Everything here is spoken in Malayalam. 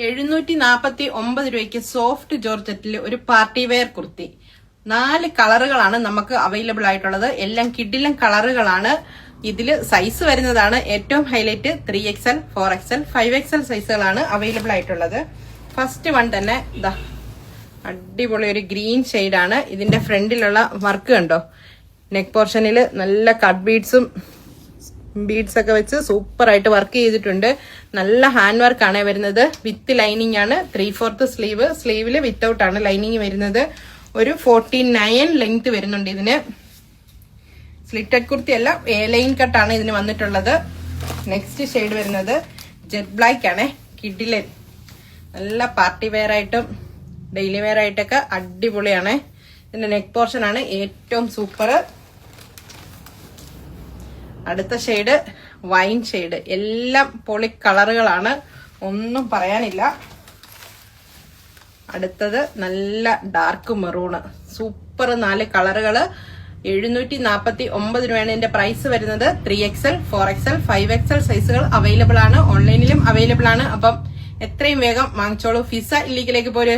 749 രൂപയ്ക്ക് സോഫ്റ്റ് ജോർജറ്റിൽ ഒരു പാർട്ടി വെയർ കുർത്തി. 4 കളറുകളാണ് നമുക്ക് അവൈലബിൾ ആയിട്ടുള്ളത്. എല്ലാം കിഡിലൻ കളറുകളാണ്. ഇതില് സൈസ് വരുന്നതാണ് ഏറ്റവും ഹൈലൈറ്റ്. 3XL, 4XL, 5XL സൈസുകളാണ് അവൈലബിൾ ആയിട്ടുള്ളത്. ഫസ്റ്റ് വൺ തന്നെ ഇതാ അടിപൊളി ഒരു ഗ്രീൻ ഷെയ്ഡാണ്. ഇതിന്റെ ഫ്രണ്ടിലുള്ള വർക്ക് കണ്ടോ, നെക്ക് പോർഷനിൽ നല്ല കട്ട് ബീഡ്സ് ഒക്കെ വെച്ച് സൂപ്പർ ആയിട്ട് വർക്ക് ചെയ്തിട്ടുണ്ട്. നല്ല ഹാൻഡ് വർക്ക് ആണ് വരുന്നത്. വിത്ത് ലൈനിങ് ആണ്. 3/4 സ്ലീവില് വിത്തൗട്ട് ആണ് ലൈനിങ് വരുന്നത്. ഒരു 49 ലെങ്ത് വരുന്നുണ്ട് ഇതിന്. സ്ലിറ്റഡ് കുർത്തി അല്ല, എ ലൈൻ കട്ടാണ് ഇതിന് വന്നിട്ടുള്ളത്. നെക്സ്റ്റ് ഷെയ്ഡ് വരുന്നത് ജെറ്റ് ബ്ലാക്ക് ആണ്. കിഡിലൻ, നല്ല പാർട്ടി വെയർ ആയിട്ടും ഡെയിലി വെയർ ആയിട്ടൊക്കെ അടിപൊളിയാണ്. ഇതിന്റെ നെക്ക് പോർഷൻ ആണ് ഏറ്റവും സൂപ്പർ. അടുത്ത ഷെയ്ഡ് വൈൻ ഷെയ്ഡ്. എല്ലാം പൊളി കളറുകളാണ്, ഒന്നും പറയാനില്ല. അടുത്തത് നല്ല ഡാർക്ക് മെറൂണ്. സൂപ്പർ 4 കളറുകള്. 749 രൂപയാണ് ഇതിന്റെ പ്രൈസ് വരുന്നത്. 3XL, 4XL, 5XL സൈസുകൾ അവൈലബിൾ ആണ്. ഓൺലൈനിലും അവൈലബിൾ ആണ്. അപ്പം എത്രയും വേഗം വാങ്ങിച്ചോളൂ. ഫിസ ഇല്ലീഗിലേക്ക് പോര്.